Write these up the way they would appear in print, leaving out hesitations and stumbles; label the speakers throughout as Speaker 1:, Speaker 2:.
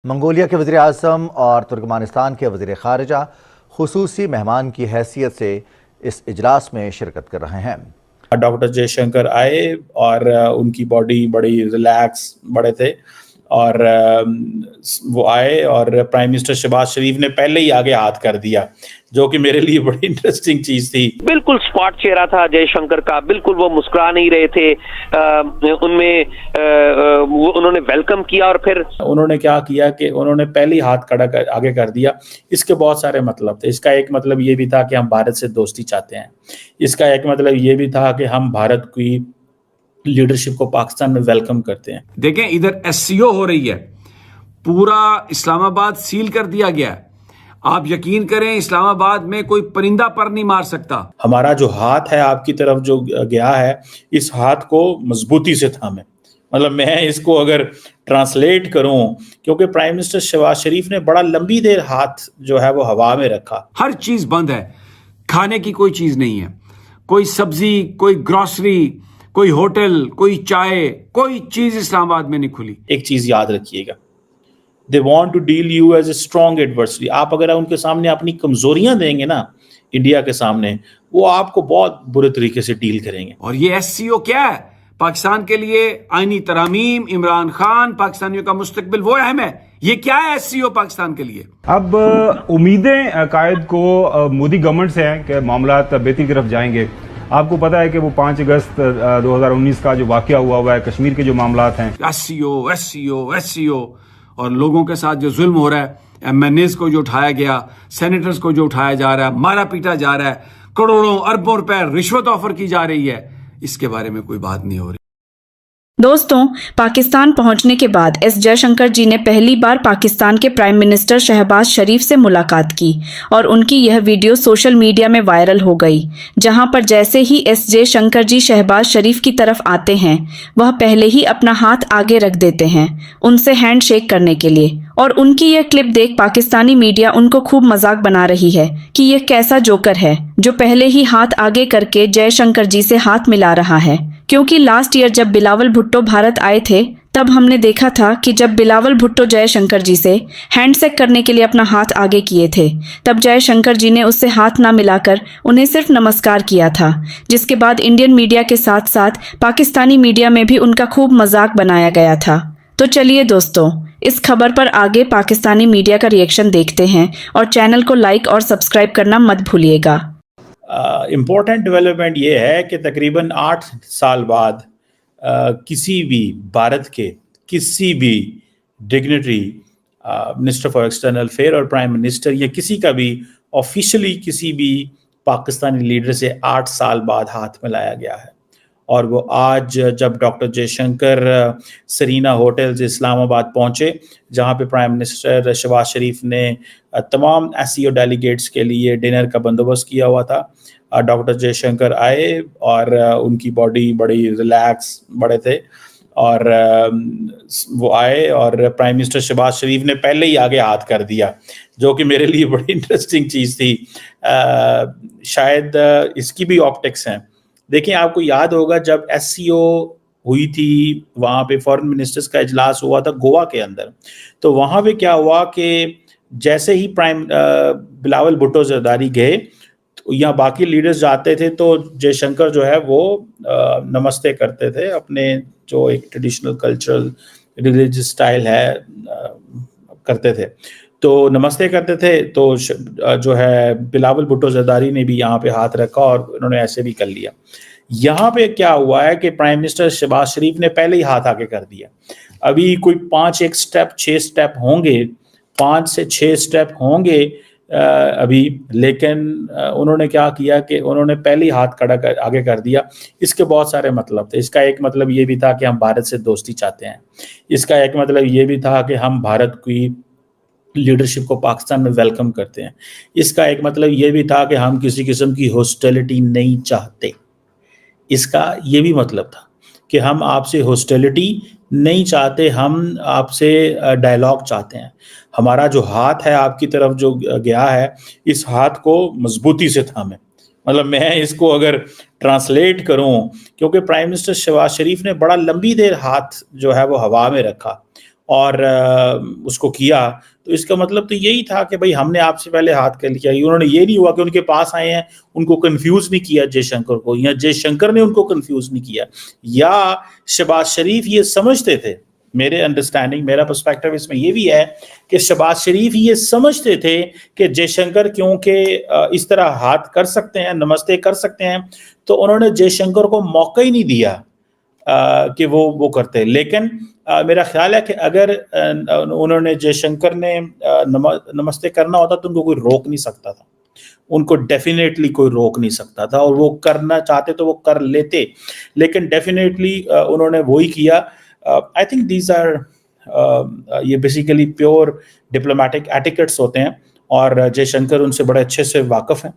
Speaker 1: Mongolia के वज़ीर आज़म और तुर्कमानिस्तान के वज़ीर ख़ारिजा खुसूसी मेहमान की हैसियत से इस इजलास में शिरकत कर रहे हैं।
Speaker 2: डॉक्टर जयशंकर आए और उनकी बॉडी बड़ी रिलैक्स बड़े थे और वो आए और प्राइम मिनिस्टर शहबाज शरीफ ने पहले ही आगे हाथ कर दिया, जो कि मेरे लिए बड़ी इंटरेस्टिंग चीज थी।
Speaker 3: बिल्कुल स्पॉट चेहरा था जयशंकर का, बिल्कुल वो मुस्कुरा नहीं रहे थे। उनमें उन्होंने वेलकम किया और फिर
Speaker 2: उन्होंने क्या किया कि उन्होंने पहले ही हाथ आगे कर दिया। इसके बहुत सारे मतलब थे। इसका एक मतलब ये भी था कि हम भारत से दोस्ती चाहते हैं। इसका एक मतलब ये भी था कि हम भारत की लीडरशिप को पाकिस्तान में वेलकम करते हैं।
Speaker 4: देखें, इधर एससीओ हो रही है, पूरा इस्लामाबाद सील कर दिया गया है। आप यकीन करें, इस्लामाबाद में कोई परिंदा पर नहीं मार सकता।
Speaker 2: हमारा जो हाथ है आपकी तरफ जो गया है, इस हाथ को मजबूती से थामे। मतलब मैं इसको अगर ट्रांसलेट करूं, क्योंकि प्राइम मिनिस्टर शहबाज शरीफ ने बड़ा लंबी देर हाथ जो है वो हवा में रखा।
Speaker 4: हर चीज बंद है, खाने की कोई चीज नहीं है, कोई सब्जी, कोई ग्रोसरी, कोई होटल, कोई चाय, कोई चीज इस्लामाबाद में नहीं खुली।
Speaker 2: एक चीज याद रखिएगा, they want to deal you as a strong adversary. आप अगर उनके सामने अपनी कमजोरियां देंगे ना, इंडिया के सामने, वो आपको बहुत बुरे तरीके से डील करेंगे।
Speaker 4: और ये एससीओ क्या है? पाकिस्तान के लिए आईनी तरमीम, इमरान खान, पाकिस्तानियों का मुस्तकबिल, वो अहम है। ये क्या है एससीओ पाकिस्तान के लिए?
Speaker 5: अब उम्मीदें कायद को मोदी गवर्नमेंट से हैं कि मामलात बेहतरी की तरफ जाएंगे। आपको पता है कि वो 5 अगस्त 2019 का जो वाकया हुआ है, कश्मीर के जो मामलात हैं,
Speaker 4: एससीओ एससीओ एससीओ, और लोगों के साथ जो जुल्म हो रहा है, एमएनएस को जो उठाया गया, सेनेटर्स को जो उठाया जा रहा है, मारा पीटा जा रहा है, करोड़ों अरबों रुपए रिश्वत ऑफर की जा रही है, इसके बारे में कोई बात नहीं हो रही।
Speaker 6: दोस्तों, पाकिस्तान पहुंचने के बाद एस जयशंकर जी ने पहली बार पाकिस्तान के प्राइम मिनिस्टर शहबाज शरीफ से मुलाकात की और उनकी यह वीडियो सोशल मीडिया में वायरल हो गई, जहां पर जैसे ही एस जयशंकर जी शहबाज शरीफ की तरफ आते हैं, वह पहले ही अपना हाथ आगे रख देते हैं उनसे हैंड शेक करने के लिए। और उनकी यह क्लिप देख पाकिस्तानी मीडिया उनको खूब मजाक बना रही है कि यह कैसा जोकर है जो पहले ही हाथ आगे करके जयशंकर जी से हाथ मिला रहा है। क्योंकि लास्ट ईयर जब बिलावल भुट्टो भारत आए थे, तब हमने देखा था कि जब बिलावल भुट्टो जयशंकर जी से हैंडशेक करने के लिए अपना हाथ आगे किए थे, तब जयशंकर जी ने उससे हाथ ना मिलाकर उन्हें सिर्फ नमस्कार किया था, जिसके बाद इंडियन मीडिया के साथ साथ पाकिस्तानी मीडिया में भी उनका खूब मजाक बनाया गया था। तो चलिए दोस्तों, इस खबर पर आगे पाकिस्तानी मीडिया का रिएक्शन देखते हैं और चैनल को लाइक और सब्सक्राइब करना मत भूलिएगा।
Speaker 2: इम्पोर्टेंट डेवलपमेंट ये है कि तकरीबन 8 साल बाद किसी भी भारत के किसी भी dignitary, minister for external affair और प्राइम मिनिस्टर या किसी का भी ऑफिशियली किसी भी पाकिस्तानी लीडर से 8 साल बाद हाथ मिलाया गया है। और वो आज जब doctor Jaishankar Serena hotels Islamabad पहुंचे, जहां पे प्राइम मिनिस्टर शहबाज शरीफ ने तमाम एससीओ डेलीगेट्स के लिए डिनर का बंदोबस्त किया हुआ था, डॉक्टर जयशंकर आए और उनकी बॉडी बड़ी रिलैक्स बड़े थे और वो आए और प्राइम मिनिस्टर शहबाज शरीफ ने पहले ही आगे हाथ कर दिया, जो कि मेरे लिए बड़ी इंटरेस्टिंग चीज़ थी। शायद इसकी भी ऑप्टिक्स हैं। देखिए, आपको याद होगा जब एससीओ हुई थी, वहाँ पे फॉरेन मिनिस्टर्स का इजलास हुआ था गोवा के अंदर, तो वहाँ पे क्या हुआ कि जैसे ही बिलावल भुट्टो जरदारी गए, तो यहाँ बाकी लीडर्स जाते थे तो जयशंकर जो है वो नमस्ते करते थे, अपने जो एक ट्रेडिशनल कल्चरल रिलीजियस स्टाइल है करते थे, तो नमस्ते करते थे। तो जो है बिलावल भुट्टो जरदारी ने भी यहाँ पे हाथ रखा और उन्होंने ऐसे भी कर लिया। यहाँ पे क्या हुआ है कि प्राइम मिनिस्टर शहबाज शरीफ ने पहले ही हाथ आगे कर दिया। अभी कोई 6 स्टेप होंगे, 5 से 6 स्टेप होंगे अभी, लेकिन उन्होंने क्या किया कि उन्होंने पहले ही हाथ आगे कर दिया। इसके बहुत सारे मतलब थे। इसका एक मतलब ये भी था कि हम भारत से दोस्ती चाहते हैं। इसका एक मतलब ये भी था कि हम भारत की लीडरशिप को पाकिस्तान में वेलकम करते हैं। इसका एक मतलब ये भी था कि हम किसी किस्म की हॉस्टिलिटी नहीं चाहते। इसका ये भी मतलब था कि हम आपसे हॉस्टिलिटी नहीं चाहते, हम आपसे डायलॉग चाहते हैं। हमारा जो हाथ है आपकी तरफ जो गया है, इस हाथ को मजबूती से थामे। मतलब मैं इसको अगर ट्रांसलेट करूं, क्योंकि प्राइम मिनिस्टर शहबाज शरीफ ने बड़ा लंबी देर हाथ जो है वो हवा में रखा। और उसको किया, तो इसका मतलब तो यही था कि भाई हमने आपसे पहले हाथ कर लिया। उन्होंने, ये नहीं हुआ कि उनके पास आए हैं, उनको कंफ्यूज नहीं किया जयशंकर को, या जयशंकर ने उनको कंफ्यूज नहीं किया, या शहबाज शरीफ ये समझते थे, मेरे अंडरस्टैंडिंग, मेरा पर्सपेक्टिव इसमें ये भी है कि शहबाज शरीफ ये समझते थे कि जयशंकर क्योंकि इस तरह हाथ कर सकते हैं, नमस्ते कर सकते हैं, तो उन्होंने जयशंकर को मौका ही नहीं दिया कि वो करते। लेकिन मेरा ख्याल है कि अगर उन्होंने, जयशंकर ने नमस्ते करना होता तो उनको कोई रोक नहीं सकता था, उनको डेफिनेटली कोई रोक नहीं सकता था, और वो करना चाहते तो वो कर लेते, लेकिन डेफिनेटली उन्होंने वही किया। आई थिंक दीज आर, ये बेसिकली प्योर डिप्लोमेटिक एटिकेट्स होते हैं, और जयशंकर उनसे बड़े अच्छे से वाकिफ हैं,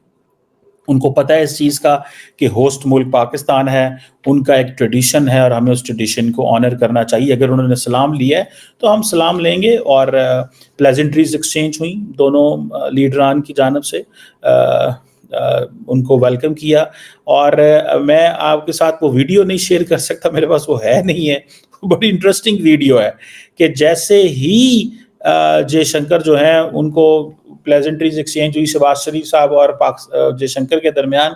Speaker 2: उनको पता है इस चीज़ का कि होस्ट मुल्क पाकिस्तान है, उनका एक ट्रेडिशन है और हमें उस ट्रेडिशन को ऑनर करना चाहिए। अगर उन्होंने सलाम लिया है तो हम सलाम लेंगे, और प्लेजेंट्रीज एक्सचेंज हुई दोनों लीडरान की जानिब से, उनको वेलकम किया। और मैं आपके साथ वो वीडियो नहीं शेयर कर सकता, मेरे पास वो है नहीं है, बड़ी इंटरेस्टिंग वीडियो है कि जैसे ही जयशंकर जो है उनको प्लेजेंट्रीज एक्सचेंज हुई शहबाज शरीफ साहब और जयशंकर के दरमियान,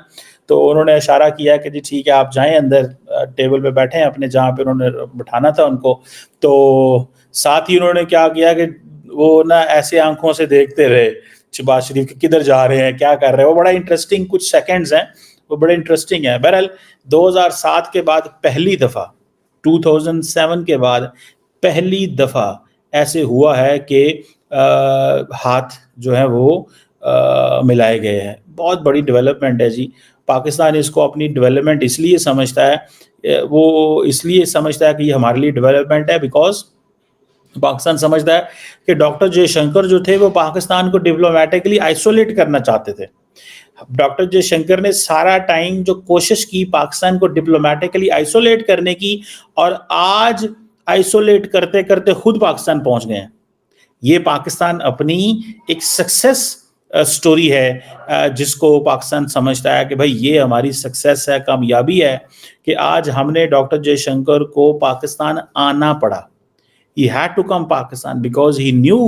Speaker 2: तो उन्होंने इशारा किया कि जी ठीक है आप जाएं अंदर, टेबल पे बैठे अपने जहाँ पे उन्होंने बैठाना था उनको। तो साथ ही उन्होंने क्या किया कि वो ना ऐसे आंखों से देखते रहे शहबाज शरीफ के, किधर जा रहे हैं, क्या कर रहे हैं। वो बड़ा इंटरेस्टिंग कुछ सेकंड्स हैं, वो बड़े इंटरेस्टिंग है। बहरहाल 2007 के बाद पहली दफ़ा, 2007 के बाद पहली दफ़ा ऐसे हुआ है कि हाथ जो है वो मिलाए गए हैं। बहुत बड़ी डेवलपमेंट है जी। पाकिस्तान इसको अपनी डेवलपमेंट इसलिए समझता है, वो इसलिए समझता है कि ये हमारे लिए डेवलपमेंट है, बिकॉज पाकिस्तान समझता है कि डॉक्टर जयशंकर जो थे वो पाकिस्तान को डिप्लोमेटिकली आइसोलेट करना चाहते थे। डॉक्टर जयशंकर ने सारा टाइम जो कोशिश की पाकिस्तान को डिप्लोमेटिकली आइसोलेट करने की, और आज आइसोलेट करते करते खुद पाकिस्तान पहुंच गए हैं। ये पाकिस्तान अपनी एक सक्सेस स्टोरी है, जिसको पाकिस्तान समझता है कि भाई ये हमारी सक्सेस है, कामयाबी है कि आज हमने डॉक्टर जयशंकर को पाकिस्तान आना पड़ा। He had to come Pakistan because he knew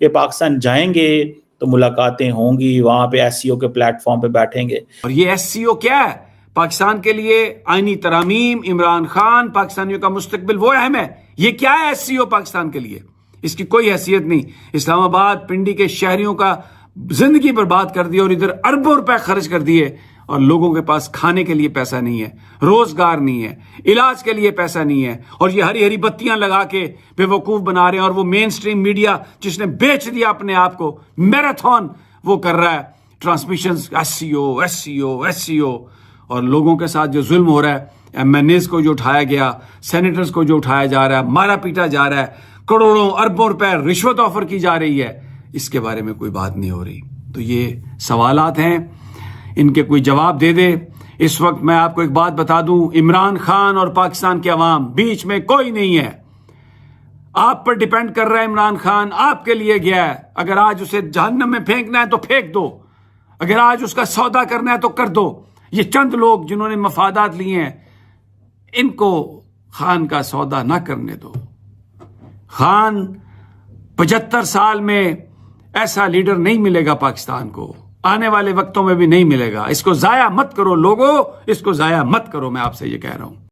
Speaker 2: कि पाकिस्तान जाएंगे तो मुलाकातें होंगी, वहां पे एससीओ के प्लेटफॉर्म पे बैठेंगे।
Speaker 4: और ये एससीओ क्या है पाकिस्तान के लिए? आईनी तरामीम, इमरान खान, पाकिस्तानियों का मुस्तकबिल, वो अहम है। ये क्या है एससीओ पाकिस्तान के लिए? इसकी कोई हैसियत नहीं। इस्लामाबाद पिंडी के शहरियों का जिंदगी बर्बाद कर दी और इधर अरबों रुपए खर्च कर दिए, और लोगों के पास खाने के लिए पैसा नहीं है, रोजगार नहीं है, इलाज के लिए पैसा नहीं है, और ये हरी हरी बत्तियां लगा के बेवकूफ बना रहे हैं। और वो मेन स्ट्रीम मीडिया जिसने बेच दिया अपने आप को, मैराथन वो कर रहा है, ट्रांसमिशन एससीओ एससीओ एससीओ, और लोगों के साथ जो जुल्म हो रहा है, एमएनएस को जो उठाया गया, सेनेटर्स को जो उठाया जा रहा है, मारा पीटा जा रहा है, करोड़ों अरबों रुपए रिश्वत ऑफर की जा रही है, इसके बारे में कोई बात नहीं हो रही। तो ये सवालात हैं, इनके कोई जवाब दे दे। इस वक्त मैं आपको एक बात बता दूं, इमरान खान और पाकिस्तान के अवाम बीच में कोई नहीं है। आप पर डिपेंड कर रहा है इमरान खान, आपके लिए गया है। अगर आज उसे जहन्नम में फेंकना है तो फेंक दो, अगर आज उसका सौदा करना है तो कर दो। ये चंद लोग जिन्होंने मफादात लिए हैं, इनको खान का सौदा ना करने दो। खान 75 साल में ऐसा लीडर नहीं मिलेगा पाकिस्तान को, आने वाले वक्तों में भी नहीं मिलेगा। इसको जाया मत करो लोगों, इसको जाया मत करो, मैं आपसे ये कह रहा हूं।